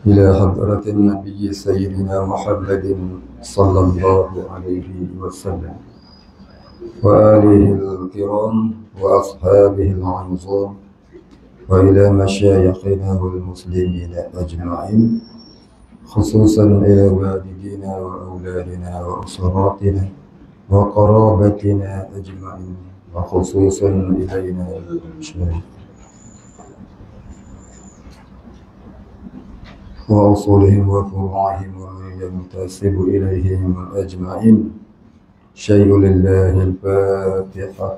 إلى حضرة النبي سيدنا محمد صلى الله عليه وسلم وآله الكرام وأصحابه العظام وإلى مشايخنا والمسلمين أجمعين، خصوصا إلى والدينا وأولادنا وأسراتنا وقرابتنا أجمعين، وخصوصا إلينا المشايخ وأصولهم وفروعهم ومن ينتسب إليهم أجمعين. شيء لله الفاتحة.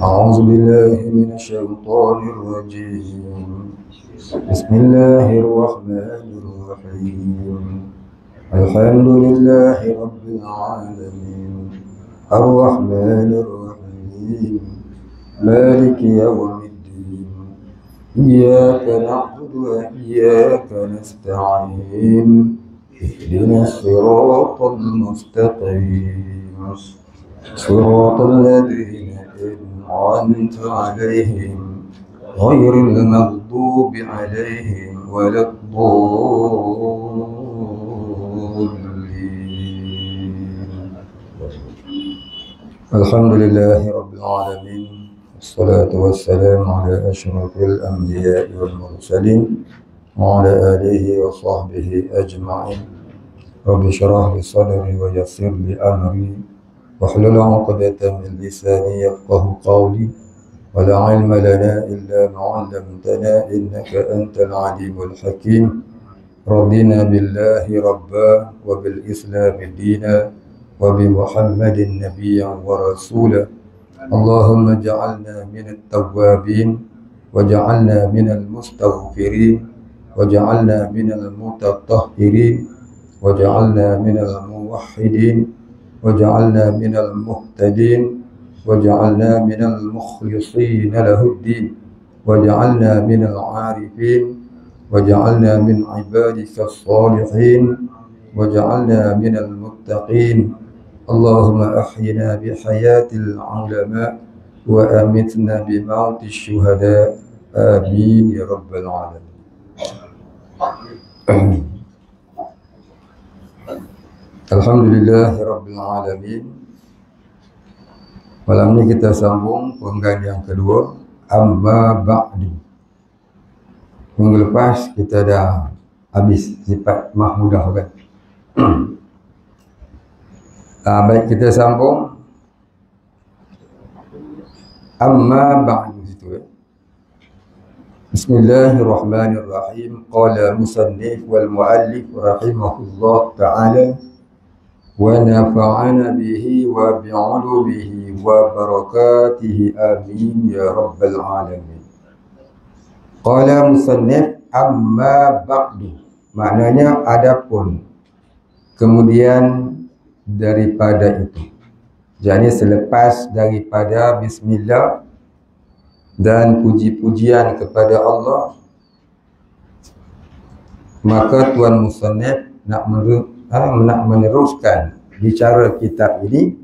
أعوذ بالله من الشيطان الرجيم. بسم الله الرحمن الرحيم. الحمد لله رب العالمين الرحمن الرحيم مالك يوم الدين إياك نعبد وإياك نستعين اهدنا الصراط المستقيم صراط الذين أنعمت عليهم غير المغضوب عليهم ولا الضالين. الحمد لله رب العالمين، والصلاة والسلام على أشرف الأنبياء والمرسلين وعلى آله وصحبه أجمعين. رب اشرح لي صدري ويسر لي أمري واحلل عقدة من لساني يفقه قولي، ولا علم لنا إلا ما علمتنا إنك أنت العليم الحكيم. رضينا بالله ربا وبالإسلام دينا وبمحمد نبيا ورسولا. اللهم اجعلنا من التوابين وجعلنا من المستغفرين وجعلنا من المتطهرين وجعلنا من الموحدين وجعلنا من المهتدين وجعلنا من المخلصين له الدين وجعلنا من العارفين وجعلنا من عبادك الصالحين وجعلنا من المتقين. اللهم أحينا بحياة العلماء وأمتنا بموت الشهداء. آمين يا رب العالمين. Alhamdulillah Rabbil Alamin. Malam ini kita sambung penggalan yang kedua, Amma Ba'du. Minggu lepas kita dah habis sifat mahmudah kan. Baik, kita sambung Amma Ba'du situ. Bismillahirrahmanirrahim. Qala musannif wal muallif rahimahullah ta'ala wa nafa'ana bihi wa bi'ulumihi wa barakatihi amin ya rabbal alamin. Qala musannif amma ba'du, maknanya adapun, kemudian daripada itu. Jadi selepas daripada bismillah dan puji-pujian kepada Allah, maka Tuan musannif nak meneruskan bicara kitab ini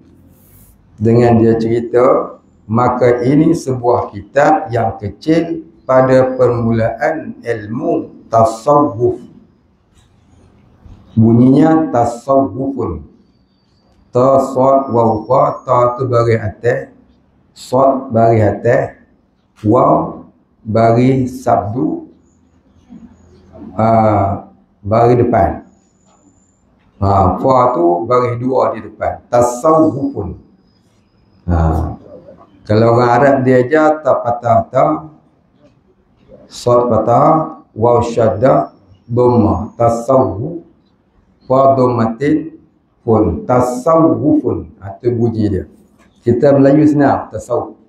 dengan dia cerita, maka ini sebuah kitab yang kecil pada permulaan ilmu tasawuf. Bunyinya tasawufun. Ta, sad, waw, fa. Ta tu bari atas, sad bari atas, waw bari sabdu, bari depan. Fa tu bagi dua di depan. Tasawufun. Kalau orang Arab dia aja ta patah ta, sad patah, waw syaddah, dhamma. Tasawuf, fa dhammatin, pun. Tasawufun. Itu bunyi dia. Kita Melayu senang, tasawuf.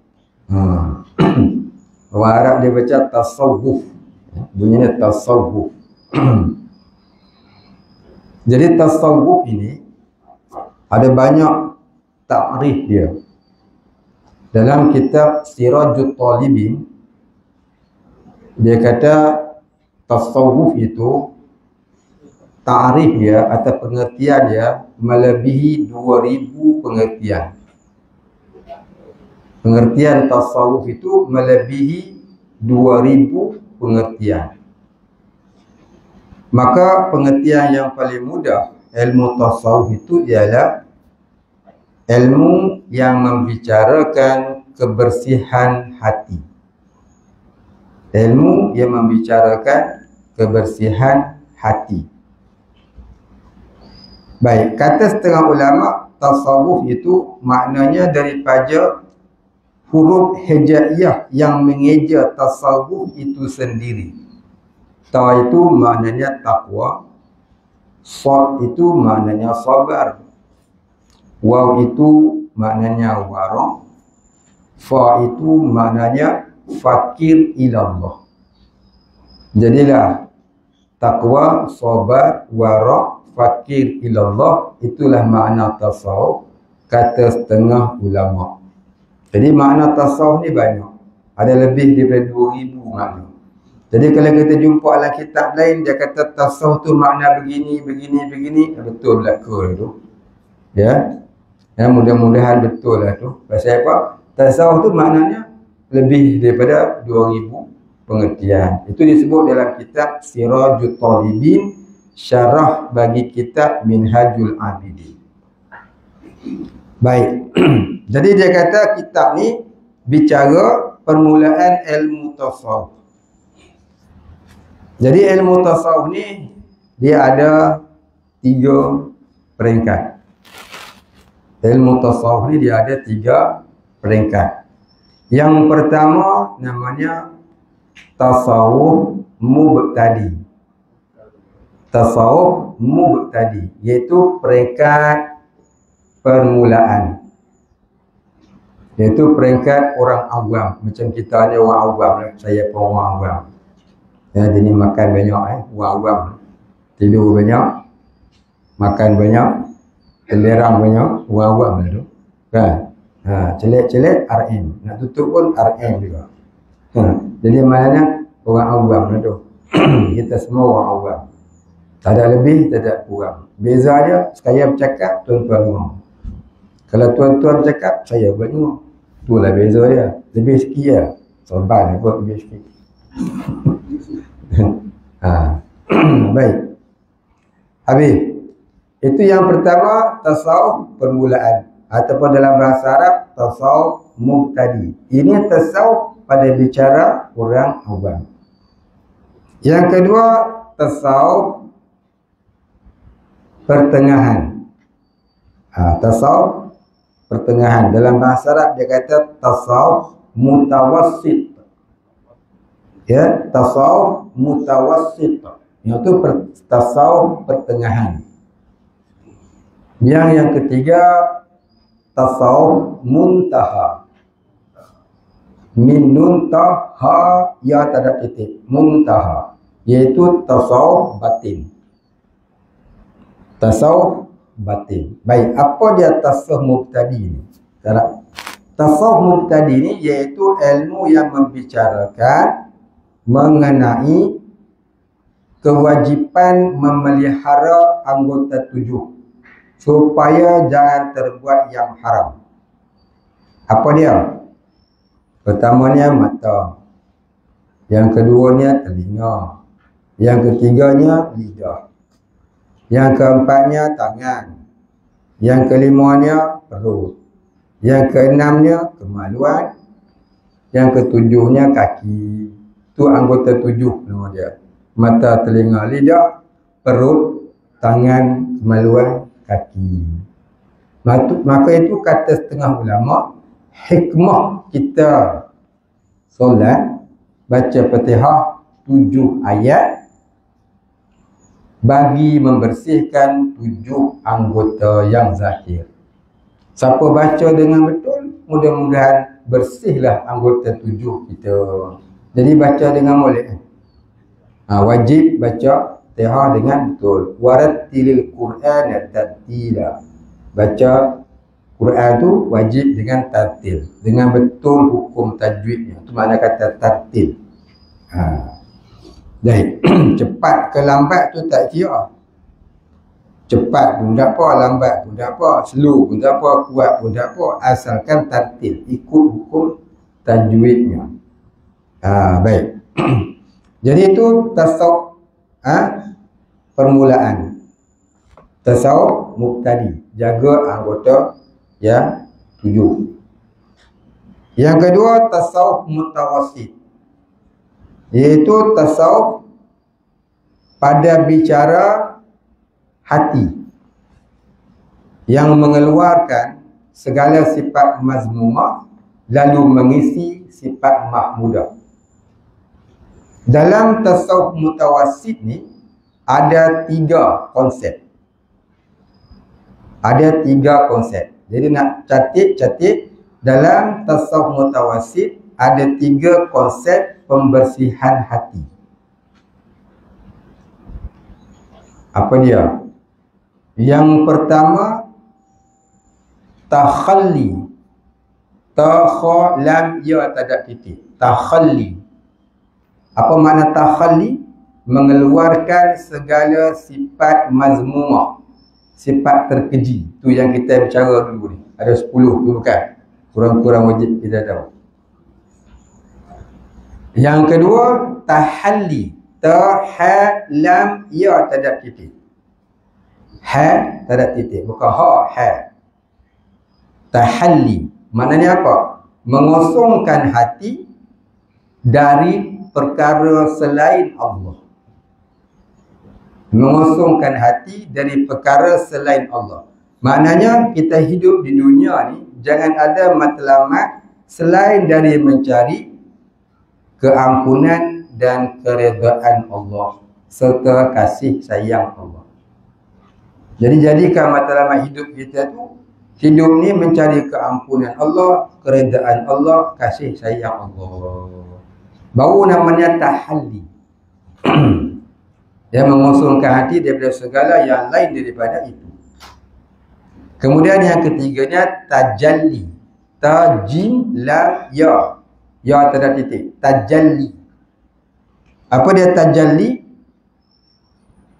Orang Arab dia baca tasawuf. Bunyinya tasawuf. Jadi tasawuf ini ada banyak takrif dia. Dalam kitab Sirajut Talibin, dia kata tasawuf itu takrif dia atau pengertian dia melebihi 2000 pengertian. Pengertian tasawuf itu melebihi 2000 pengertian. Maka pengertian yang paling mudah ilmu tasawuf itu ialah ilmu yang membicarakan kebersihan hati. Ilmu yang membicarakan kebersihan hati. Baik, kata setengah ulama, tasawuf itu maknanya daripada huruf hijaiyah yang mengeja tasawuf itu sendiri. Ta itu maknanya takwa, sad itu maknanya sabar, waw itu maknanya wara', fa itu maknanya fakir ilallah. Jadilah takwa, sabar, wara', fakir ilallah, itulah makna tasawuf kata setengah ulama. Jadi makna tasawuf ni banyak, ada lebih daripada 2000 makna. Jadi kalau kita jumpa dalam kitab lain dia kata tasawuf tu makna begini, betul belaka tu. Ya. Dan mudah-mudahan betul lah tu. Pasal apa? Tasawuf tu maknanya lebih daripada 2000 pengertian. Itu disebut dalam kitab Sirajul Talibin, syarah bagi kitab Minhajul Abidin. Baik. Jadi dia kata kitab ni bicara permulaan ilmu tasawuf. Jadi ilmu tasawuf ni dia ada 3 peringkat. Ilmu tasawuf ni dia ada 3 peringkat. Yang pertama namanya tasawuf mubtadi. Tasawuf mubtadi iaitu peringkat permulaan. Iaitu peringkat orang awam. Macam kita ni orang awam, saya pun orang awam. Ya, jadi makan banyak orang awam. Tidur banyak, makan banyak, kelerang banyak, orang awam lah tu. Kan? Celek-celek RM. Nak tutup pun RM juga. Jadi maknanya orang awam lah tu. Kita semua orang awam. Tak ada lebih, tak ada kurang. Beza dia, saya bercakap, tuan-tuan dengar. Kalau tuan-tuan bercakap, saya buat dengar. Itulah beza dia. Lebih sikit lah. Sorban apa lebih sikit. Baik. Habis. Itu yang pertama, tasawuf permulaan. Ataupun dalam bahasa Arab, tasawuf mubtadi. Ini tasawuf pada bicara orang awam. Yang kedua, tasawuf pertengahan. Tasawuf pertengahan. Dalam bahasa Arab dia kata tasawuf mutawassit. Ya, tasawuf mutawassit. Itu tasawuf pertengahan. Yang ketiga, tasawuf muntaha. Min muntaha, ya tak ada titik. Muntaha, iaitu tasawuf batin. Tasawuf batin. Baik, apa dia tasawuf mubtadi ni? Tasawuf mubtadi ni iaitu ilmu yang membicarakan mengenai kewajipan memelihara anggota 7 supaya jangan terbuat yang haram. Apa dia? Pertamanya mata, yang keduanya telinga, yang ketiganya lidah, yang keempatnya tangan, yang kelimanya perut, yang keenamnya kemaluan, yang ketujuhnya kaki. Itu anggota 7 nama dia. Mata, telinga, lidah, perut, tangan, kemaluan, kaki. Maka itu kata setengah ulama, hikmah kita solat baca Fatihah 7 ayat bagi membersihkan 7 anggota yang zahir. Siapa baca dengan betul, mudah-mudahan bersihlah anggota 7 kita. Jadi baca dengan molek. Wajib baca Fatihah dengan betul. Warattilil Qur'ana tartila. Baca Quran tu wajib dengan tartil, dengan betul hukum tajwidnya. Itu makna kata tartil. Jadi cepat ke lambat tu tak kira. Cepat pun tak apa, lambat pun tak apa, slow pun tak apa, kuat pun tak apa, asalkan tartil, ikut hukum tajwidnya. Baik. Jadi itu tasawuf permulaan. Tasawuf mubtadi, jaga anggota yang 7. Yang kedua tasawuf mutawassit, iaitu tasawuf pada bicara hati yang mengeluarkan segala sifat mazmumah lalu mengisi sifat mahmudah. Dalam tasawuf mutawassit ni ada 3 konsep. Ada 3 konsep. Jadi nak catit dalam tasawuf mutawassit ada 3 konsep pembersihan hati. Apa dia? Yang pertama, takhalli. Lam ya tak titik. Takhalli. Apa makna takhalli? Mengeluarkan segala sifat mazmumah, sifat terkeji. Tu yang kita bicara dulu ni. Ada 10 tu bukan? Kurang-kurang wajib kita tahu. Yang kedua, tahalli. Lam ya tak titik. Ha tak ada titik, bukan ha. Tahalli maknanya apa? Mengosongkan hati dari perkara selain Allah. Mengosongkan hati dari perkara selain Allah. Maknanya kita hidup di dunia ni jangan ada matlamat selain dari mencari keampunan dan keredaan Allah serta kasih sayang Allah. Jadi jadikan matlamat hidup kita tu, hidup ni mencari keampunan Allah, keredaan Allah, kasih sayang Allah. Baru namanya tahalli. Yang mengosongkan hati daripada segala yang lain daripada itu. Kemudian yang ketiganya tajalli. Tajim lam ya. Ya tak ada titik. Tajalli. Apa dia tajalli?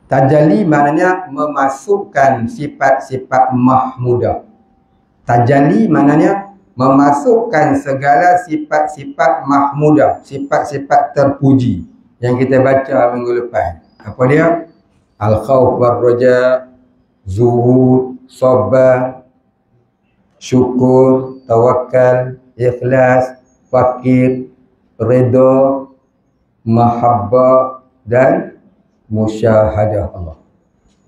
Tajalli maknanya memasukkan sifat-sifat mahmudah. Tajalli maknanya memasukkan segala sifat-sifat mahmudah, sifat-sifat terpuji yang kita baca minggu lepas. Apa dia? Al-khawf war-raja, zuhud, sabar, syukur, tawakal, ikhlas, fakir, redha, mahabbah dan musyahadah Allah.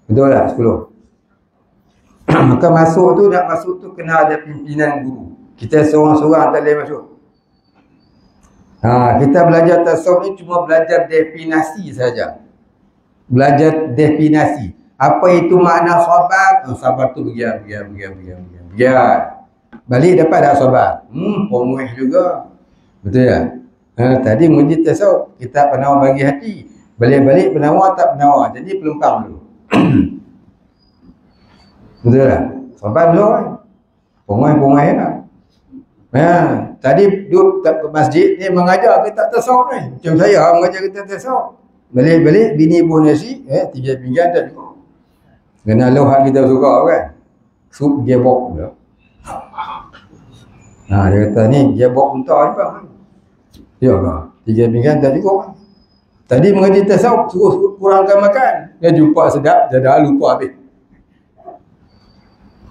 Betul tak 10? Maka masuk tu, nak masuk tu kena ada pimpinan guru. Kita seorang-seorang tak boleh masuk. Kita belajar tasawuf ni cuma belajar definasi saja. Belajar definisi. Apa itu makna sabar? Sabar tu begian. Balik dapat dah sabar. Penguih juga. Betul tak? Tadi menguji tasawuf, kita penawar bagi hati. Balik-balik penawar tak penawar. Jadi pelempang dulu. Betul tak? Sabar dulu kan? Penguih lah. Tadi duduk ke masjid ni mengajar kita tasawuf ni. Macam saya mengajar kita tasawuf. Balik-balik bini pun nasi, 3 pinggan tak cukup. Kena lohak kita suka kan? Sup gearbox pula. Dia kata ni gearbox entah ni bang. Ya ke? 3 pinggan tak cukup. Tadi mengaji tasawuf suruh kurangkan makan. Dia jumpa sedap, dia dah lupa habis.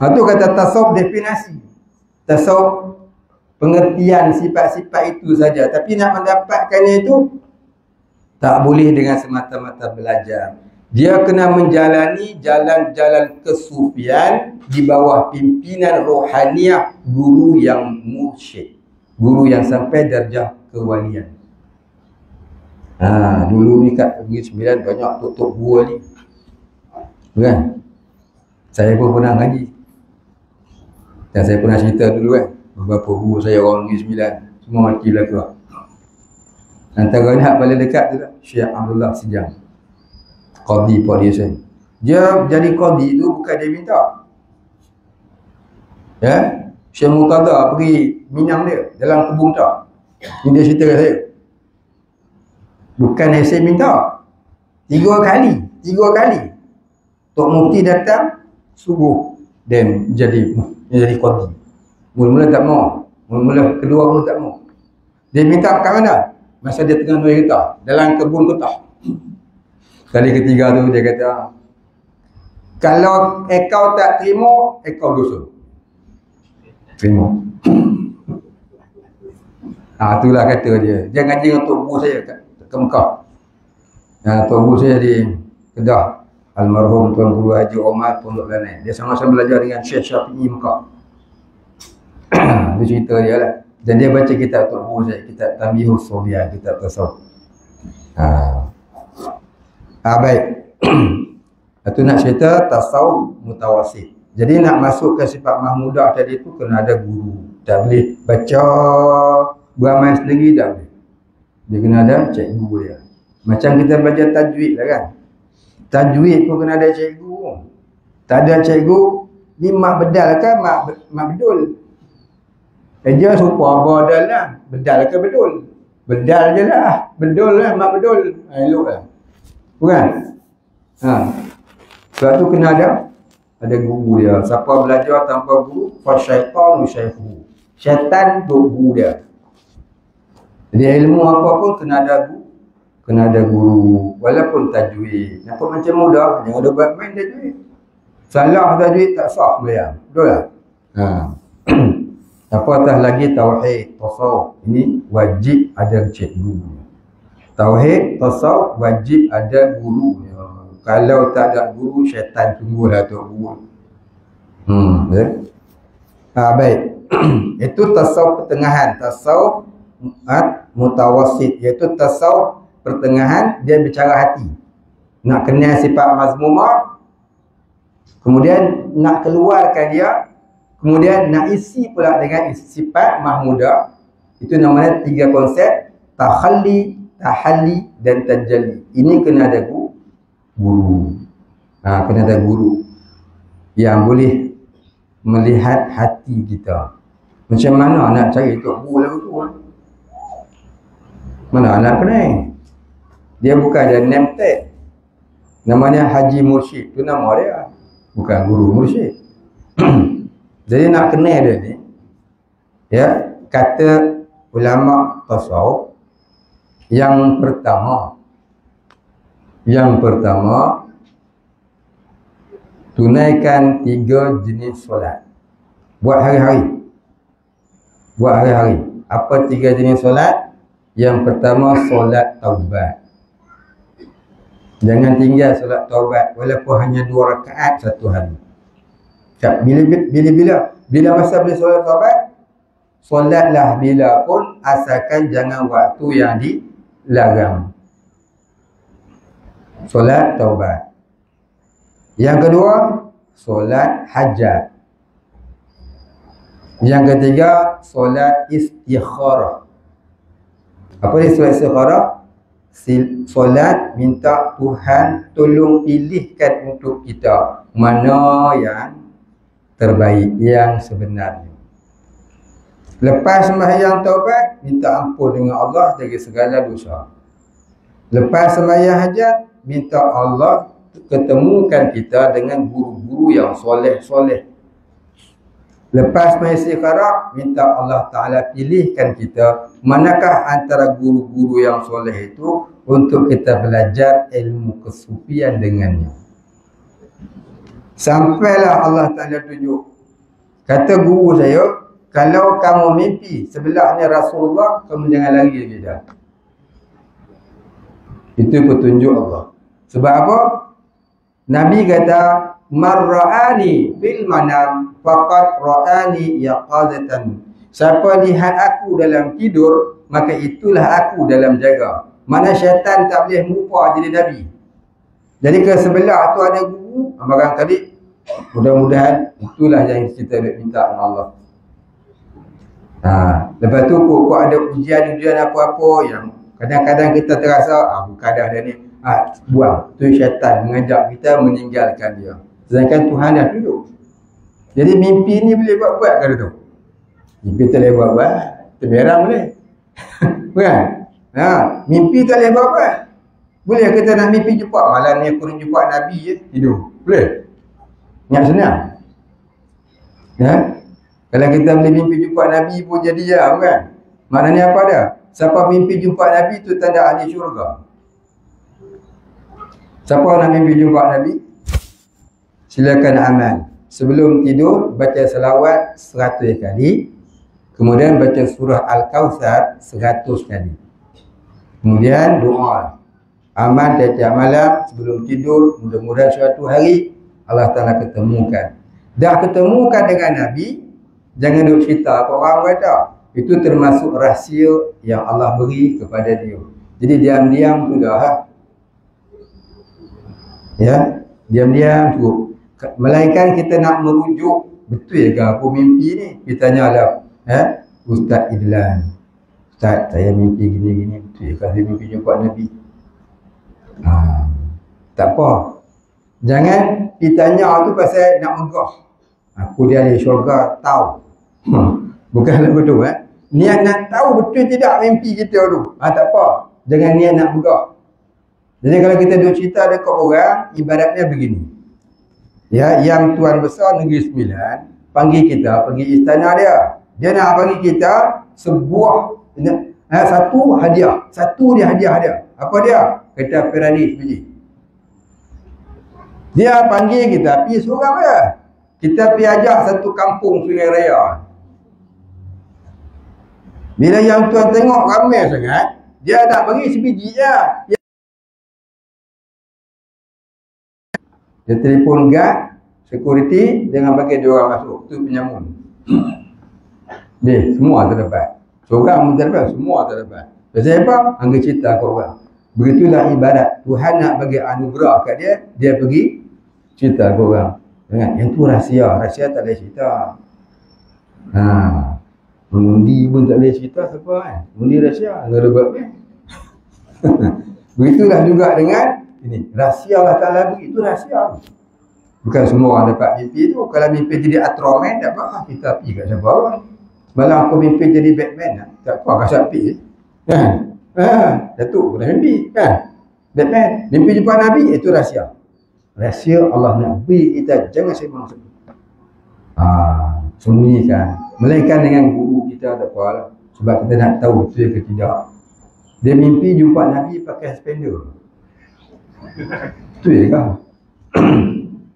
Itu kata tasawuf definasi. Tasawuf pengertian sifat-sifat itu saja. Tapi nak mendapatkannya itu tak boleh dengan semata-mata belajar. Dia kena menjalani jalan-jalan kesufian di bawah pimpinan rohaniah guru yang mursyid. Guru yang sampai darjah kewalian. Dulu ni kat Negeri Sembilan banyak tok-tok guru ni. Kan? Saya pun pernah ngaji. Dan saya pernah cerita dulu kan. Beberapa guru saya orang Negeri Sembilan. Semua mati lah keluar. Antara ni hak paling dekat tu tak? Syekh Abdullah Sijang. Qadi Podiation. Dia jadi qadi tu bukan dia minta. Ya? Syekh Murtada pergi minang dia dalam kebun tak. Ini dia cerita kat saya. Bukan saya minta. 3 kali. Tok Mufti datang, suruh dan jadi qadi. Mula-mula tak mau. Mula-mula kedua pun tak mau. Dia minta kat mana? Masa dia tengah nuai getah, dalam kebun getah. Kali ketiga tu dia kata, kalau engkau tak terima, engkau dosa. Terima. Itulah kata dia. Dia ngaji dengan Tok Guru saya ke Mekah. Tok Guru saya di Kedah. Almarhum Tuan Guru Haji Omar Pondok Lanai. Dia sama-sama belajar dengan Syekh Syafi'i Mekah. Dia cerita dia lah. Dan dia baca kitab Tok Guru saya, kitab Tamyihus Sobian, kitab tasawuf. Baik. Itu nak cerita tasawuf mutawasit. Jadi nak masuk ke sifat mahmudah tadi tu kena ada guru. Tak boleh baca beramal sendiri, tak boleh. Dia kena ada cikgu dia. Macam kita belajar tajwid lah kan. Tajwid pun kena ada cikgu. Tak ada cikgu, ni mak bedal ke mak bedul? Dia serupa bedal lah. Bedal ke bedul? Bedal je lah. Bedul lah, mak bedul. Elok lah. Bukan? Sebab tu kena ada guru dia. Siapa belajar tanpa guru, fasyaitanu syaikhu. Syaitan guru dia. Jadi ilmu apa pun kena ada guru. Kena ada guru. Walaupun tajwid. Nampak macam mudah. Jangan ada buat main tajwid. Salah tajwid tak sah bayang. Betul tak? Apatah lagi tauhid, tasawuf. Ini wajib ada cikgu. Tauhid, tasawuf wajib ada guru. Kalau tak ada guru, syaitan tunggulah tu guru. Baik. Itu tasawuf pertengahan. Tasawuf mutawasit, iaitu tasawuf pertengahan, dia bicara hati. Nak kenal sifat mazmumah, kemudian nak keluarkan dia, kemudian nak isi pula dengan sifat mahmudah. Itu namanya 3 konsep: takhalli, tahalli dan tajalli. Ini kena ada guru. Kena ada guru yang boleh melihat hati kita. Macam mana nak cari tok guru lagu tu? Mana nak kenal? Dia bukan ada name tag. Namanya Haji Mursyid. Itu nama dia. Bukan guru mursyid. Jadi nak kenal dia ni, ya, kata ulama tasawuf, yang pertama tunaikan 3 jenis solat. Buat hari-hari. Apa 3 jenis solat? Yang pertama, solat taubat. Jangan tinggal solat taubat walaupun hanya 2 rakaat satu hari. Bila masa boleh solat taubat, solatlah bila pun, asalkan jangan waktu yang dilarang. Solat taubat. Yang kedua, solat hajat. Yang ketiga, solat istikharah. Apa dia solat istikharah? Solat minta Tuhan tolong pilihkan untuk kita mana yang terbaik, yang sebenarnya. Lepas sembahyang taubat, minta ampun dengan Allah dari segala dosa. Lepas sembahyang hajat, minta Allah ketemukan kita dengan guru-guru yang soleh-soleh. Lepas istikharah, minta Allah Ta'ala pilihkan kita manakah antara guru-guru yang soleh itu untuk kita belajar ilmu kesufian dengannya. Sampailah Allah Ta'ala tunjuk. Kata guru saya, kalau kamu mimpi sebelahnya Rasulullah, kamu jangan lari lagi dah. Itu petunjuk Allah. Sebab apa? Nabi kata, marra'ani bil manam faqad ra'ani yaqazatan. Siapa lihat aku dalam tidur, maka itulah aku dalam jaga. Mana syaitan tak boleh merupa jadi Nabi. Jadi ke sebelah tu ada guru, barangkali mudah-mudahan itulah yang kita nak minta dengan Allah. Lepas tu kok ada ujian-ujian apa-apa yang kadang-kadang kita terasa bukadah dia ni, buang. Tu syaitan mengajak kita meninggalkan dia. Sedangkan Tuhan dah duduk. Jadi mimpi ni boleh buat-buat ke tu? Mimpi tak boleh buat-buat, terberang boleh. Bukan? Mimpi tak boleh buat-buat. Boleh kita nak mimpi jumpa, malam ni aku nak jumpa Nabi je, tidur. Boleh? Ingat senang. Ya? Kalau kita boleh mimpi jumpa Nabi pun jadi ya, kan? Maknanya apa dah? Siapa mimpi jumpa Nabi itu tanda ahli syurga. Siapa nak mimpi jumpa Nabi? Silakan amal. Sebelum tidur baca selawat 100 kali. Kemudian baca surah Al-Kawthar 100 kali. Kemudian doa. Amal tiap malam sebelum tidur, mudah-mudahan suatu hari Allah Ta'ala ketemukan. Dah ketemukan dengan Nabi, jangan duk cerita ke orang kata. Itu termasuk rahsia yang Allah beri kepada dia. Jadi diam-diam sudah. Ya, diam-diam cukup. Melainkan kita nak merujuk, betul ke aku mimpi ni? Kita tanyalah, Ustaz Idlan, Ustaz saya mimpi gini-gini, betul ke saya mimpi jumpa Nabi? Tak apa. Jangan ditanya tu pasal nak megah. Aku dia ahli syurga, tahu. Bukanlah betul. Niat nak tahu betul tidak mimpi kita tu. Tak apa. Jangan niat nak megah. Jadi kalau kita duk cerita dekat orang, ibaratnya begini. Ya, yang Tuan Besar Negeri Sembilan panggil kita pergi istana dia. Dia nak panggil kita sebuah satu hadiah. Satu dia hadiah dia. Apa dia? Kereta Ferrari sebiji. Dia panggil kita pergi seorang dia. Kita pergi ajak satu kampung Sungai Raya. Bila yang Tuan tengok ramai sangat, dia nak bagi sebiji je. Dia telefon guard, security, jangan bagi dia orang masuk. Itu penyamun. Semua terdapat. Seorang pun terdapat, semua terdapat. Pasal apa? Angga cerita ke orang. Begitulah ibarat. Tuhan nak bagi anugerah kat dia, dia pergi cerita ke orang. Yang tu rahsia. Rahsia tak boleh cerita. Mengundi pun tak boleh cerita siapa kan. Mengundi rahsia. Nggak ada buat. Begitulah juga dengan ini. Rahsia Allah Ta'ala beri. Itu rahsia. Bukan semua orang dapat mimpi tu. Kalau mimpi jadi Ultraman, tak apa. Kita pergi kat siapa orang. Malah aku mimpi jadi Batman. Tak apa. Kasar pergi. Kan? Datuk pernah mimpi. Kan? Batman. Mimpi jumpa Nabi. Itu rahsia. Rahsia Allah nak beri kita. Jangan sembang. Sembunyikan. Melainkan dengan guru kita tak apa. Sebab kita nak tahu betul ke tidak. Dia mimpi jumpa Nabi pakai spender. Betul ke?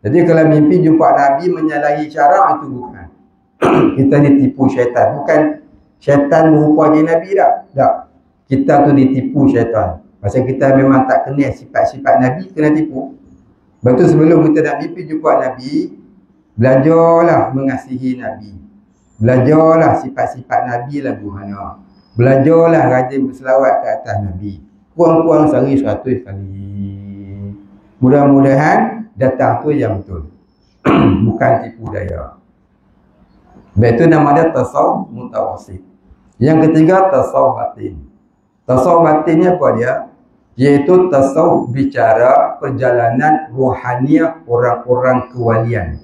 Jadi kalau mimpi jumpa Nabi menyalahi syarak, itu bukan. Kita ditipu syaitan. Bukan syaitan merupa je Nabi dah. Tak. Kita tu ditipu syaitan. Pasal kita memang tak kenal sifat-sifat Nabi, kena tipu. Sebab tu sebelum kita nak mimpi jumpa Nabi, belajarlah mengasihi Nabi. Belajarlah sifat-sifat Nabi lagu mana. Belajarlah rajin berselawat ke atas Nabi. Kurang-kurang sehari 100 kali. Mudah-mudahan datang tu yang betul. Bukan tipu daya. Sebab itu nama dia tasawuf mutawassit. Yang ketiga tasawuf batin. Tasawuf batin ni apa dia? Iaitu tasawuf bicara perjalanan rohaniah orang-orang kewalian.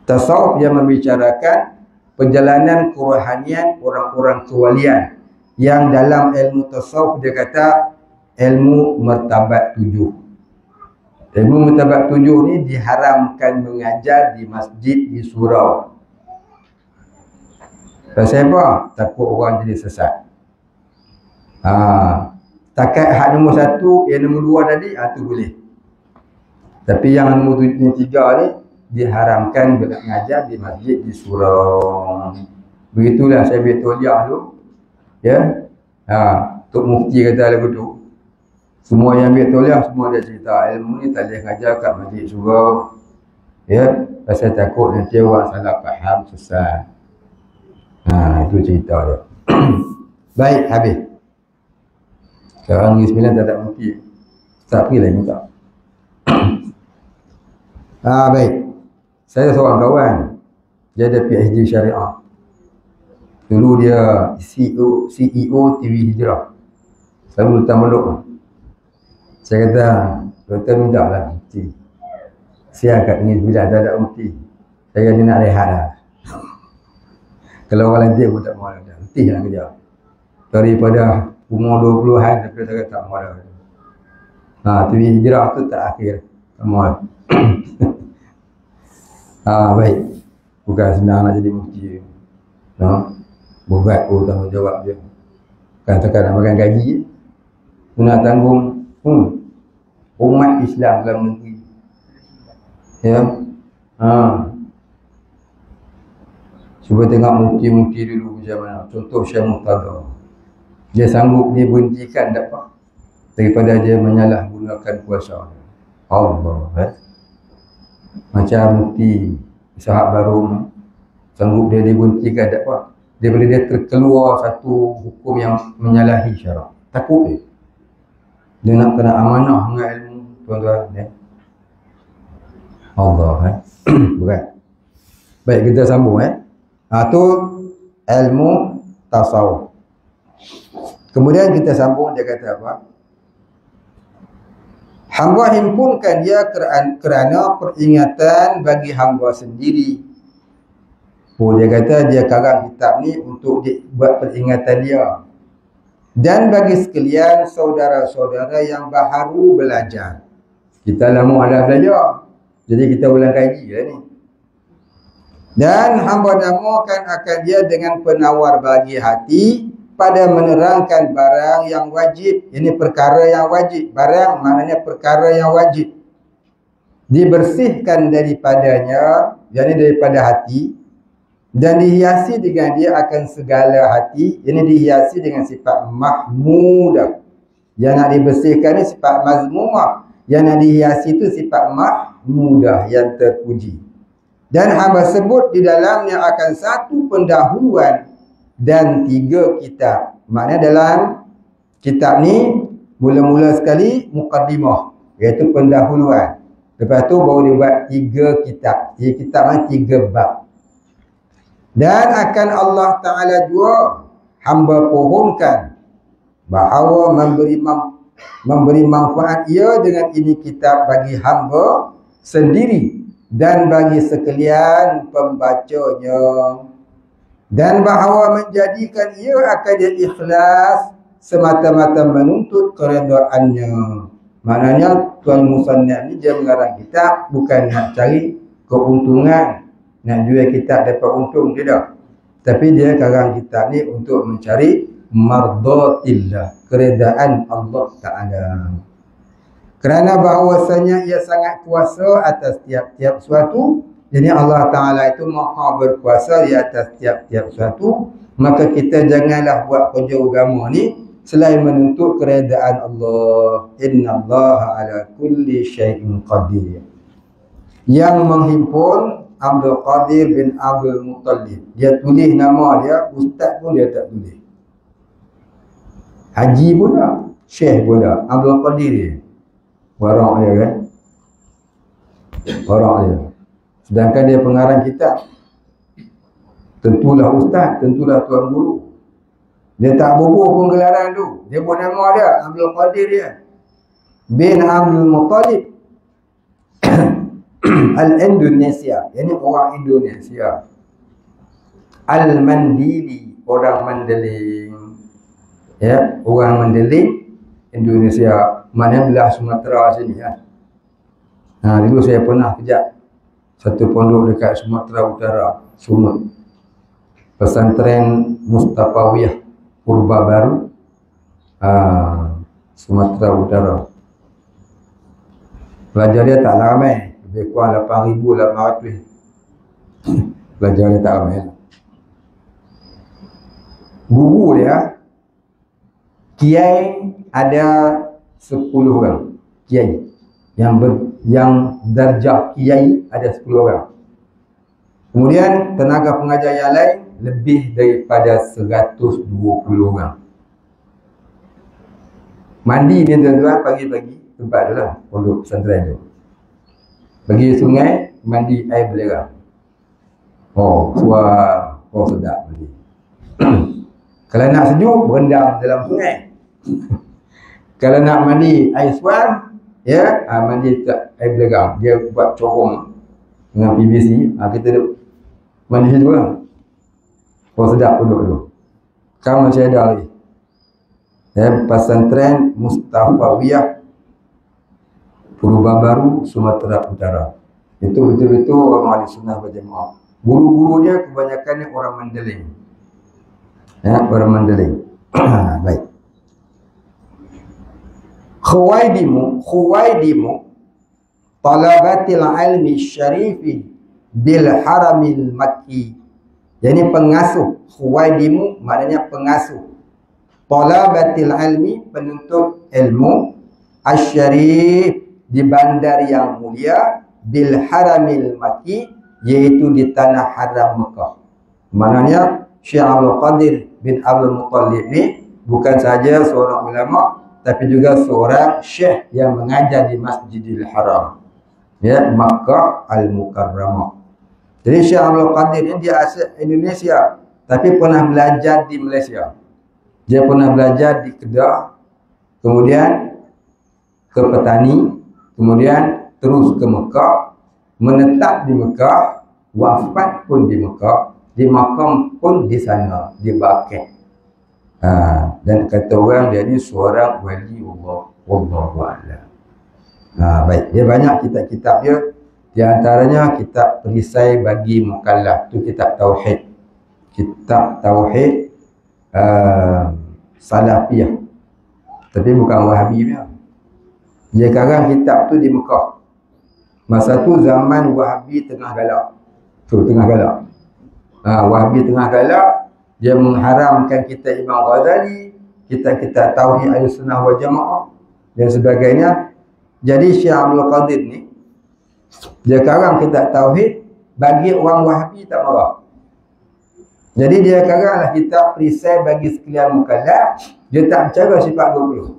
Tasawuf yang membicarakan perjalanan kerohanian orang-orang kewalian. Yang dalam ilmu tasawuf dia kata ilmu martabat 7. Ilmu martabat 7 ni diharamkan mengajar di masjid, di surau. Pasal apa? Takut orang jadi sesat. Takat hak nombor 1, yang nombor 2 tadi, tu boleh. Tapi yang nombor 3 ni diharamkan mengajar di masjid, di surau. Begitulah saya ambil tauliah tu. Ya. Tok Mufti kata lagu tu. Semua yang ambil tauliah semua dia cerita ilmu ni tak boleh ngajar kat masjid surau. Ya, pasal takut nanti orang salah faham, sesat. Itu cerita dia. Baik, habis. Sekarang Negeri Sembilan tak ada mufti. Tak pergi lagi tak. Baik. Saya seorang kawan. Dia ada PhD syariah. Dulu dia CEO TV Hijrah. Selalu datang meluk. Saya kata, doktor minta lah mufti. Saya kat Negeri Sembilan tak ada mufti. Saya ni nak rehat lah. Kalau orang lantik pun tak mahu dah. Mufti nak kerja. Daripada umur 20-an sampai saya tak mahu dah. TV Hijrah tu tak akhir. Amal. Baik. Bukan senang nak jadi mufti. No? Berat pun tanggungjawab dia. Katakan nak makan gaji, nak tanggung umat Islam dalam negeri. Ya. Cuba tengok mufti-mufti dulu macam mana. Contoh Syekh Muqtada. Dia sanggup dia berhentikan dapat daripada dia menyalahgunakan kuasa. Allah. Macam mufti Ishaq Barum, sanggup dia diberhentikan dapat daripada dia terkeluar satu hukum yang menyalahi syarak. Takut dia. Dia nak kena amanah dengan ilmu, tuan-tuan. Ya. Allah. Berat. Baik, kita sambung. Tu ilmu tasawuf. Kemudian kita sambung, dia kata apa? Hamba himpunkan dia kerana peringatan bagi hamba sendiri. Dia kata dia karang kitab ni untuk buat peringatan dia. Dan bagi sekalian saudara-saudara yang baru belajar. Kita lama dah belajar. Jadi kita ulang kaji lah ni. Dan hamba namakan akan dia dengan penawar bagi hati pada menerangkan barang yang wajib. Ini perkara yang wajib. Barang maknanya perkara yang wajib. Dibersihkan daripadanya, yakni daripada hati. Dan dihiasi dengan dia akan segala hati. Ini dihiasi dengan sifat mahmudah. Yang nak dibersihkan ni sifat mazmumah. Yang nak dihiasi itu sifat mahmudah, yang terpuji. Dan hamba sebut di dalamnya akan satu pendahuluan dan 3 kitab. Maknanya dalam kitab ni mula-mula sekali muqaddimah, iaitu pendahuluan. Lepas tu baru dibuat 3 kitab. 3 kitab ni 3 bab. Dan akan Allah Ta'ala juga hamba pohonkan bahawa memberi manfaat ia dengan ini kitab bagi hamba sendiri dan bagi sekalian pembacanya. Dan bahawa menjadikan ia akan dia ikhlas semata-mata menuntut keredaannya. Maknanya Tuan Musannaf ni dia mengarang kitab bukan nak cari keuntungan, nak jual kitab dapat untung, tidak. Tapi dia karang kitab ni untuk mencari mardatillah, keredaan Allah Ta'ala. Kerana bahawasanya ia sangat kuasa atas tiap-tiap suatu. Jadi Allah Ta'ala itu maha berkuasa di atas tiap-tiap suatu. Maka kita janganlah buat kerja agama ni selain menuntut keredaan Allah. Inna Allah ala kulli syai'in qadir. Yang menghimpun Abdul Qadir bin Abdul Muttalib. Dia tulis nama dia, ustaz pun dia tak tulis. Haji pun tak, syekh pun tak. Abdul Qadir dia. Warak dia kan. Warak dia. Sedangkan dia pengarang kitab. Tentulah ustaz, tentulah tuan guru. Dia tak bubuh pun gelaran tu. Dia buat nama dia, Abdul Qadir dia. Bin Abdul Muttalib. Al-Indonesia. Ini orang Indonesia. Al-Mandili. Orang Mandeling. Ya, orang Mandeling Indonesia. Mana belah Sumatera sini kan. Dulu saya pernah kejap satu pondok dekat Sumatera Utara, Sumut. Pesantren Mustafawiyah Purba Baru, Sumatera Utara. Pelajar dia tak ramai, lebih kurang 8,800. Pelajar dia tak ramai. Guru dia, kiai ada 10 orang. Kiai yang darjah kiai ada 10 orang. Kemudian tenaga pengajar yang lain lebih daripada 120 orang. Mandi ni tuan-tuan pagi-pagi tempat tu lah, pondok pesantren tu. Pergi sungai, mandi air belerang. Sedap mandi. Kalau nak sejuk, berendam dalam sungai. Kalau nak mandi air suam, ya, mandi tak air belerang. Dia buat corong dengan PVC. Kita mandi situ lah. Sedap duduk tu. Kamu masih ada lagi. Ya, pesantren Mustafawiyah Purba Baru, Sumatera Utara. Itu betul-betul orang ahli sunnah wal jamaah. Guru-gurunya kebanyakannya orang Mandeling. Ya, orang Mandeling. Baik. Khuwaidimu talabatil ilmi syarifi bil haramil makki. Jadi pengasuh. Khuwaidimu maknanya pengasuh. Talabatil ilmi, penuntut ilmu, asyarif, di bandar yang mulia, bil haramil makki, yaitu di tanah haram Mekah. Maknanya Syekh Abdul Qadir bin Abdul Muttalib ni bukan saja seorang ulama, tapi juga seorang syekh yang mengajar di Masjidil Haram, ya, Makkah Al-Mukarramah. Jadi Syekh Abdul Qadir ni dia asal Indonesia, tapi pernah belajar di Malaysia. Dia pernah belajar di Kedah, kemudian ke Petani, kemudian terus ke Mekah, menetap di Mekah, wafat pun di Mekah, di makam pun di sana, di Baqi'. Dan kata orang dia ni seorang wali Allah, wallahu a'lam. Baik, dia banyak kitab-kitab dia. Di antaranya kitab perisai bagi mukallaf, tu kitab tauhid. Kitab tauhid Salafiyah. Tapi bukan Wahabi punya. Dia karang kitab tu di Mekah. Masa tu zaman Wahabi tengah galak. Tu tengah galak. Wahabi tengah galak, dia mengharamkan kitab Imam Ghazali, kitab-kitab tauhid Ahlussunnah wal Jamaah dan sebagainya. Jadi Syekh Abdul Qadir ni dia karang kitab tauhid, bagi orang Wahabi tak marah. Jadi dia karanglah kitab perisai bagi sekalian mukallaf. Dia tak bicara sifat 20.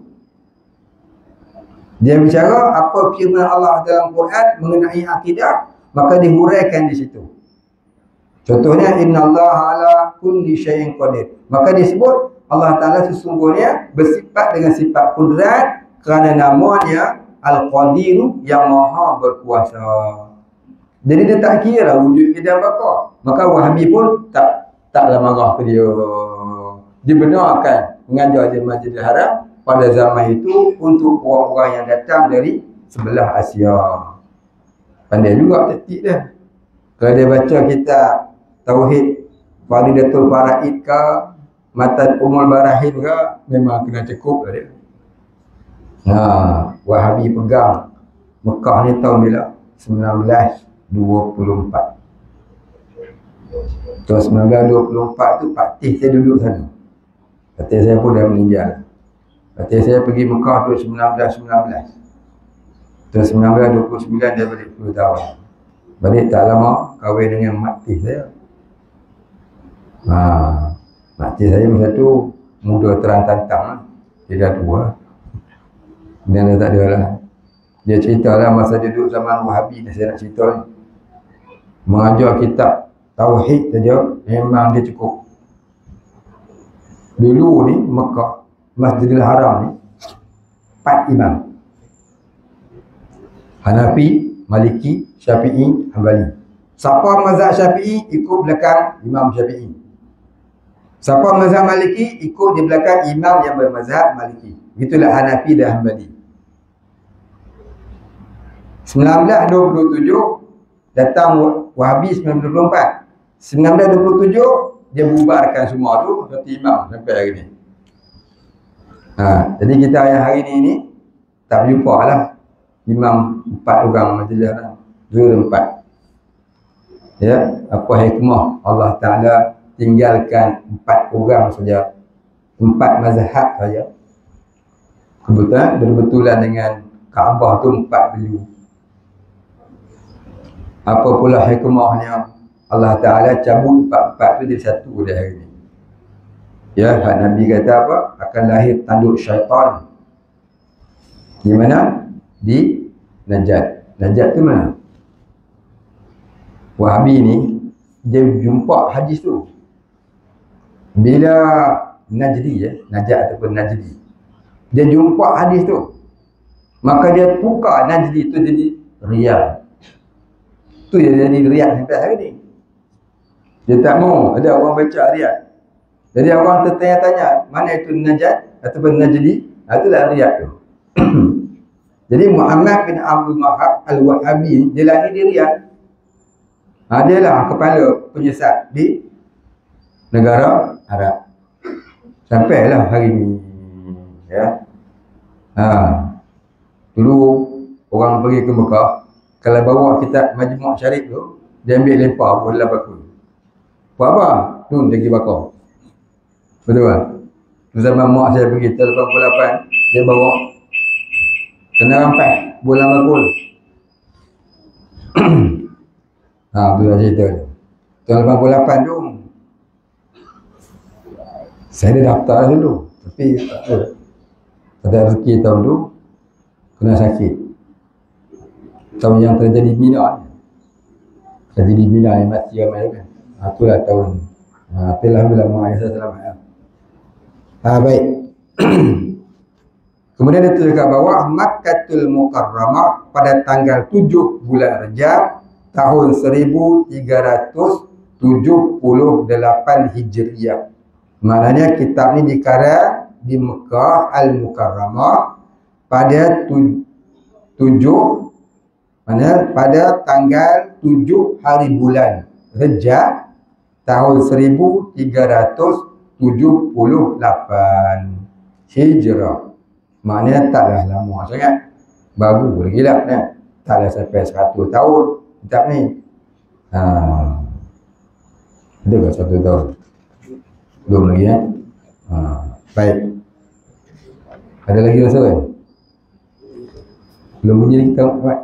Dia bicara apa firman Allah dalam Quran mengenai akidah, maka dihuraikan di situ. Contohnya innallaha ala kulli syai'in qadir. Maka disebut Allah Taala sesungguhnya bersifat dengan sifat kudrat kerana namanya Al-Qadiru, yang maha berkuasa. Jadi dia tak kira wujud kita apa. Maka Wahabi pun taklah marah ke dia. Dibenarkan mengajar di Masjidil Haram pada zaman itu untuk orang-orang yang datang dari sebelah Asia. Pandai juga taktik dia. Kalau dia baca kitab Tauhid Fadilatul Faraid ke Matan Umul Barahim ke, memang kena cukup lah dia. Wahabi pegang Mekah ni tahun bila? 1924. Tahun 1924 tu Patih saya duduk sana. Patih saya pun dah meninggal. Patih saya pergi Mekah tu 1919. Tahun 1929 dia balik 10 tahun. Balik tak lama kahwin dengan mak tih saya. Mak tih saya masa tu muda terang tantang. Dia dah tua. Dan dia tak ada lah. Dia cerita lah masa dia duduk zaman Wahabi ni, saya nak cerita ni. Mengajar kitab Tauhid saja memang dia cukup. Dulu ni Mekah, Masjidil Haram ni 4 imam. Hanafi, Maliki, Syafi'i, Hanbali. Siapa mazhab Syafi'i ikut belakang Imam Syafi'i. Siapa mazhab Maliki ikut di belakang imam yang bermazhab Maliki. Itulah Hanafi dan Hanbali. 1927 datang Wahabi 1924. 1927 dia bubarkan semua tu satu imam sampai hari ni. Jadi kita yang hari ni tak jumpa lah imam 4 orang majlis lah. 2 4. Ya, apa hikmah Allah Taala tinggalkan 4 orang saja, 4 mazhab saja. Kebetulan berbetulan dengan Kaabah tu 4 bilu. Apa pula hikmahnya Allah Ta'ala cabut 4 tu jadi satu dah hari ni. Ya, Nabi kata apa? Akan lahir tanduk syaitan. Di mana? Di Najat. Najat tu mana? Wahabi ni dia jumpa hadis tu. Bila Najdi, Najat ataupun Najdi, dia jumpa hadis tu, maka dia tukar Najdi tu jadi Riyadh. Tu dia jadi Riyadh sampai hari ni. Dia tak mau ada orang baca Riyadh. Jadi orang tertanya-tanya mana itu Najat ataupun Najdi, itulah Riyadh tu. Jadi Muhammad bin Abdul Wahab Al-Wahabi dia lahir di Riyadh. Dia lah kepala penyesat di negara Arab. Sampailah hari ni. Ya. Dulu orang pergi ke Mekah, kalau bawa kitab Majmu' Syarif tu, dia ambil lempar buat dalam bakul. Buat apa? Tu dia pergi bakar. Betul tak? Tu zaman mak saya pergi tahun 88, dia bawa kena rampai bola bakul. Tu dah cerita dia. Tahun 88 tu saya dah daftar dulu, tapi tak ada. Pada rezeki tahun tu kena sakit. Tahun yang terjadi bina, terjadi bina yang mati ramai kan. Itulah tahun. Alhamdulillah mak ayah saya selamat. Baik. Kemudian dia tulis kat bawah Makkatul Mukarramah pada tanggal 7 bulan Rejab tahun 1378 Hijriah. Maknanya kitab ni dikarang di Mekah Al-Mukarramah pada pada tanggal 7 hari bulan Rejab tahun 1378 Hijrah. Maknanya taklah lama sangat, baru lagi lah kan? Taklah sampai 100 tahun kitab ni. Ada ke 1 tahun? Belum lagi kan? Baik. Ada lagi rasa kan? Belum bunyi lagi tahu Pak?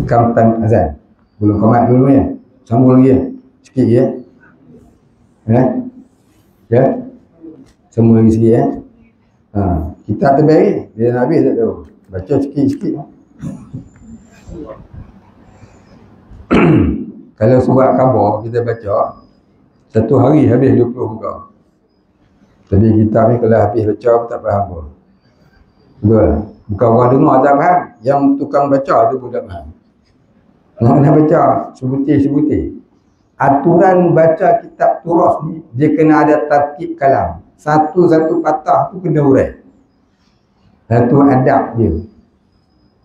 Kam time azan. Belum komat dulu ya? Sambung lagi ya? Sikit ya? Ya? Sambung lagi sikit ya? Kita terbaik. Dia nak habis tak tahu. Baca sikit-sikit. Kalau surat khabar kita baca, satu hari habis 20 muka. Jadi kitab ni kalau habis baca tak faham pun. Betul. Bukan orang dengar tak faham, yang tukang baca tu pun tak faham. Nak baca sebutir-sebutir. Aturan baca kitab turas ni, dia kena ada tarkib kalam. Satu-satu patah tu kena urai. Satu adab dia.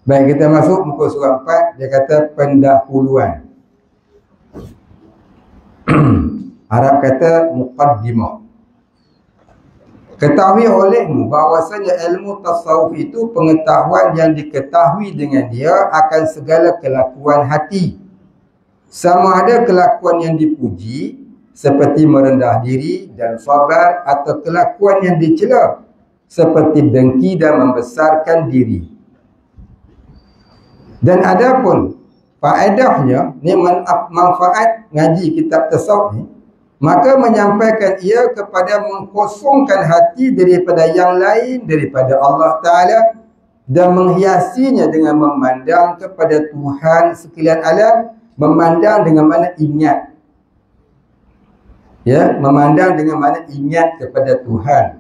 Baik, kita masuk muka surat 4, dia kata pendahuluan. Arab kata muqaddimah. Ketahui olehmu bahawasanya ilmu tasawuf itu pengetahuan yang diketahui dengan dia akan segala kelakuan hati. Sama ada kelakuan yang dipuji seperti merendah diri dan sabar, atau kelakuan yang dicela seperti dengki dan membesarkan diri. Dan adapun faedahnya, ni manfaat ngaji kitab tasawuf ni, maka menyampaikan ia kepada mengkosongkan hati daripada yang lain daripada Allah Ta'ala dan menghiasinya dengan memandang kepada Tuhan sekalian alam. Memandang dengan mana ingat. Ya, memandang dengan mana ingat kepada Tuhan.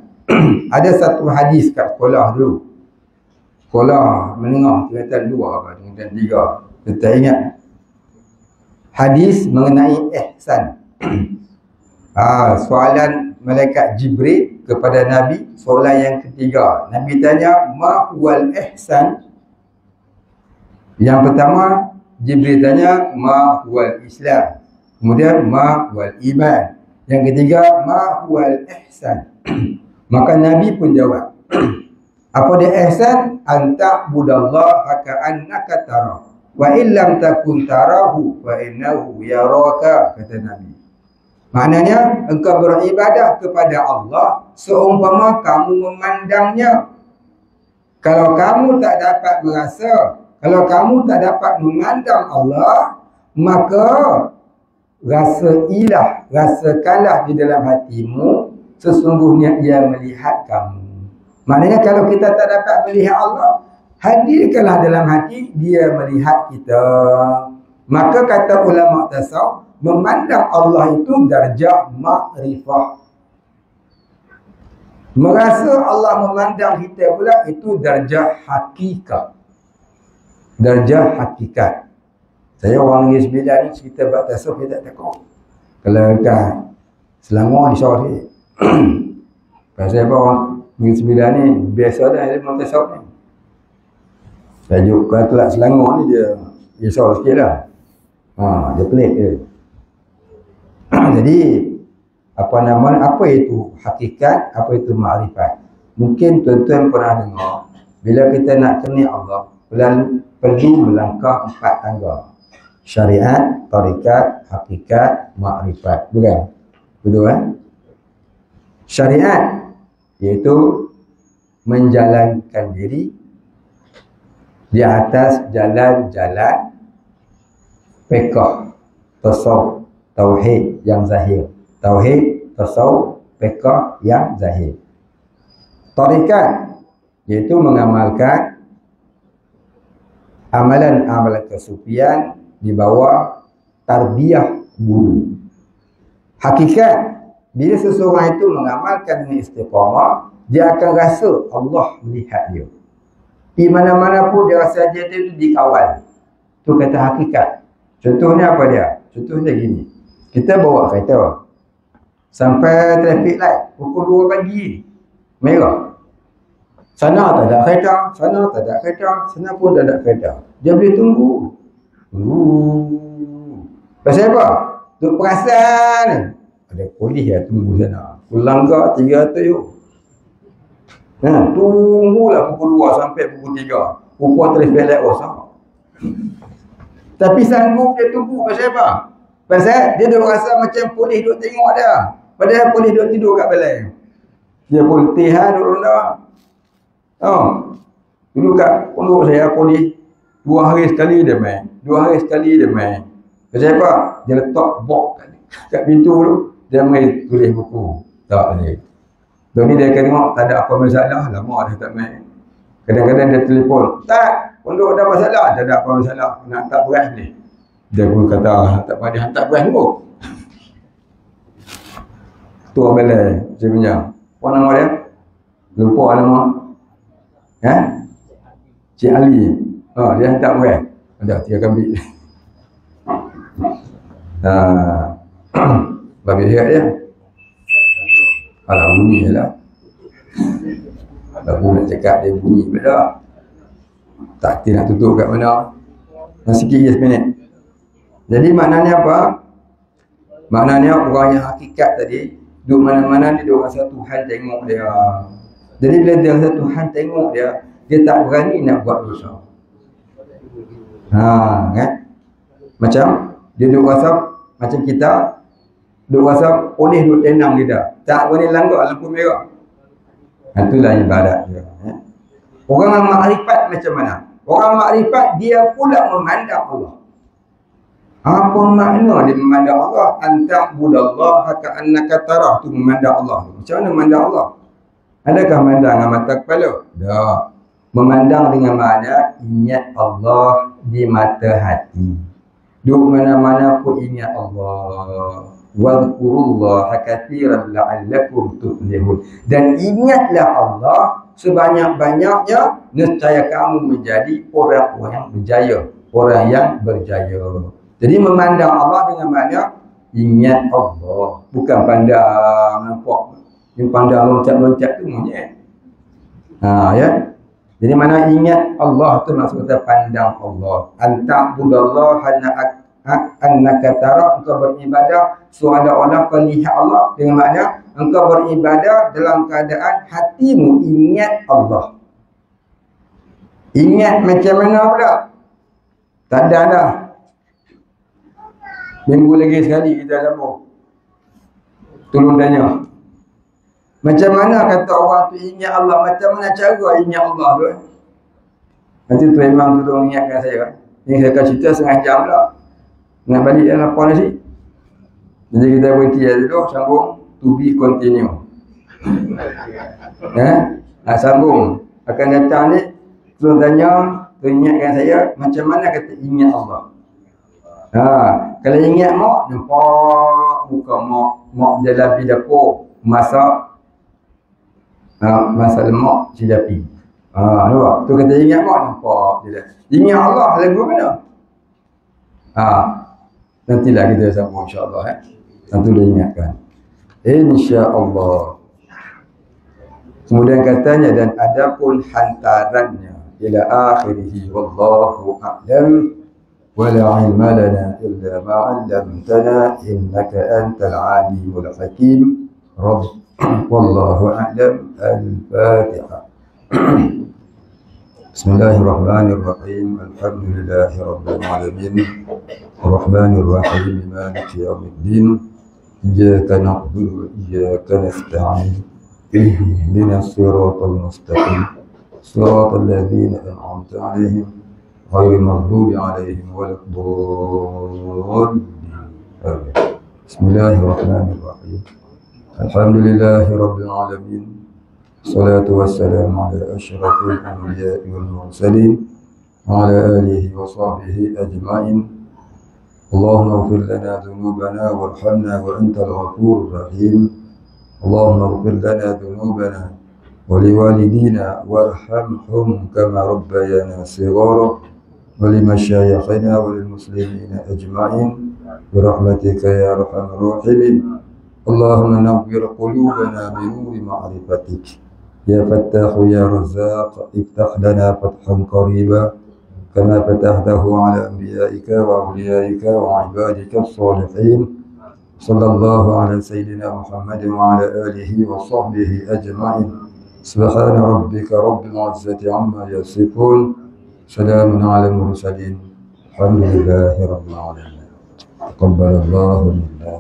Ada satu hadis kat sekolah dulu. Sekolah menengah tingkatan 2 apa tingkatan 3. Kita ingat. Hadis mengenai ihsan. Soalan malaikat Jibril kepada Nabi, soalan yang ketiga. Nabi tanya, ma huwal ihsan? Yang pertama, Jibril tanya, ma huwal Islam? Kemudian, ma huwal iman? Yang ketiga, ma huwal ihsan? Maka Nabi pun jawab, apa dia ihsan? Anta budallaha ka'annaka tara, wa illam takun tarahu fa innahu yaraka, kata Nabi. Maknanya, engkau beribadah kepada Allah seumpama kamu memandangnya. Kalau kamu tak dapat merasa, kalau kamu tak dapat memandang Allah, maka rasakanlah di dalam hatimu sesungguhnya ia melihat kamu. Maknanya kalau kita tak dapat melihat Allah, hadirkanlah dalam hati dia melihat kita. Maka kata ulama tasawuf, memandang Allah itu darjah makrifah. Merasa Allah memandang kita pula itu darjah hakikat. Darjah hakikat. Saya orang Negeri Sembilan ni cerita bab tasawuf saya tak takut. Kalau kat Selangor insya-Allah. Pasal apa orang Negeri Sembilan ni biasa dah ilmu tasawuf ni. Tajuk Kelak Selangor ni dia risau sikit lah. Dia pelik dia. Jadi apa itu hakikat, apa itu makrifat? Mungkin tuan-tuan pernah dengar, bila kita nak kenal Allah, perlu melangkah 4 tangga. Syariat, tarikat, hakikat, makrifat. Bukan? Betul kan? Syariat iaitu menjalankan diri di atas jalan-jalan fiqh, tasawuf, tauhid yang zahir. Tauhid, tasawuf, fiqh yang zahir. Tarikat iaitu mengamalkan amalan-amalan kesufian di bawah tarbiyah guru. Hakikat, bila seseorang itu mengamalkan dengan istiqamah, dia akan rasa Allah melihat dia. Di mana-mana pun dia rasa dia itu dikawal. Itu kata hakikat. Contohnya apa dia? Contohnya gini. Kita bawa kereta sampai traffic light pukul 2 pagi. Merah. Sana tak ada kereta, sana tak ada kereta, sana pun tak ada kereta. Dia boleh tunggu. Pasal apa? Untuk perasan. Ada polis yang tunggu sana. Pelanggar 300. Tunggulah pukul 2 sampai pukul 3. Upah traffic light sama. Tapi sanggup dia tunggu pasal apa? Pasal dia dah rasa macam polis duk tengok dia. Padahal polis duk tidur kat balai. Dia pun tihan duk ronda. Dulu kat pondok saya polis 2 hari sekali dia main. 2 hari sekali dia main. Pasal apa? Dia letak box kat pintu tu. Dia main tulis buku. Tak ni. Dan ni dia akan tengok tak ada apa masalah. Lama dah tak main. Kadang-kadang dia telefon. Tak. Pondok ada masalah. Tak ada apa masalah. Nak hantar beras ni. Dia pun kata tak apa dia hantar beras dulu. Tua balai. Saya punya. Apa nama dia? Lupa nama. Cik Ali. Dia hantar beras. Ada 3 kambing. Bagi sihat dia. Alah bunyi je lah. Aku nak cakap dia bunyi pula dah. Tak kira nak tutup kat mana. Masih sikit je 10 minit. Jadi maknanya apa? Maknanya orang yang hakikat tadi, duduk mana-mana dia rasa Tuhan tengok dia. Jadi bila dia rasa Tuhan tengok dia, dia tak berani nak buat dosa. Kan? Macam dia duduk rasa macam kita duduk rasa polis duduk tenang lidah. Tak berani langgar lampu merah. Itulah ibadat dia. Orang yang makrifat macam mana? Orang makrifat dia pula memandang Allah. Apa makna dia memandang Allah? Anta'budallaha ka'annaka tarah. Tu memandang Allah. Macam mana memandang Allah? Adakah memandang dengan mata kepala? Tak. Memandang dengan makna ingat Allah di mata hati. Duduk mana-mana pun ingat Allah. Wadhkurullaha katsiran la'allakum tuflihun. Dan ingatlah Allah sebanyak-banyaknya, nescaya kamu menjadi orang yang berjaya, orang yang berjaya. Jadi memandang Allah dengan makna ingat Allah, bukan pandang nampak. Yang pandang loncat-loncat tu monyet. Ya. Jadi mana ingat Allah tu maksudnya pandang Allah. Anta'budallaha annaka tara, engkau beribadah seolah-olah kau lihat Allah, dengan makna engkau beribadah dalam keadaan hatimu ingat Allah. Ingat macam mana pula? Tak ada dah. Minggu lagi sekali kita sambung. Tolong tanya. Macam mana kata orang tu ingat Allah? Macam mana cara ingat Allah tu? Nanti tu Imam tolong ingatkan saya. Ini saya akan cerita setengah jam lah. Nak balik dalam apa nasi? Jadi kita berhenti dulu, sambung to be continue. Nak sambung. Akan datang ni, tolong tanya, ingatkan saya, macam mana kata ingat Allah? Kalau ingat mak, nampak muka mak dalam api dapur, masak, masak lemak, cili api. Nampak? Tu kata ingat mak, nampak dia. Ingat Allah, lagu mana? Nantilah kita sambung insya-Allah. Nanti boleh ingatkan. Insya-Allah. Kemudian katanya, dan adapun hantarannya ila akhirih, wallahu a'lam wa la ilma lana illa ma 'allamtana innaka antal alimul hakim. Rabb wallahu a'lam. Al-Fatihah. Bismillahirrahmanirrahim. Alhamdulillahi rabbil alamin. Arrahmanir rahim. Maliki yaumiddin. Iyyaka na'budu wa iyyaka nasta'in. اهدنا الصراط المستقيم صراط الذين أنعمت عليهم غير المغضوب عليهم ولا الضالين. بسم الله الرحمن الرحيم. الحمد لله رب العالمين. الصلاة والسلام على أشرف الأنبياء والمرسلين وعلى آله وصحبه أجمعين. اللهم اغفر لنا ذنوبنا وارحمنا وأنت الغفور الرحيم. اللهم اغفر لنا ذنوبنا ولوالدينا وارحمهم كما ربيانا صغارا ولمشايخنا وللمسلمين أجمعين برحمتك يا أرحم الراحمين. اللهم نور قلوبنا بنور معرفتك يا فتاح يا رزاق. افتح لنا فتحا قريبا كما فتحته على أنبيائك وأوليائك وعبادك الصالحين. صلى الله على سيدنا محمد وعلى آله وصحبه أجمعين. سبحان ربك رب العزة عما يصفون. سلام على المرسلين. الحمد لله رب العالمين. تقبل الله منا.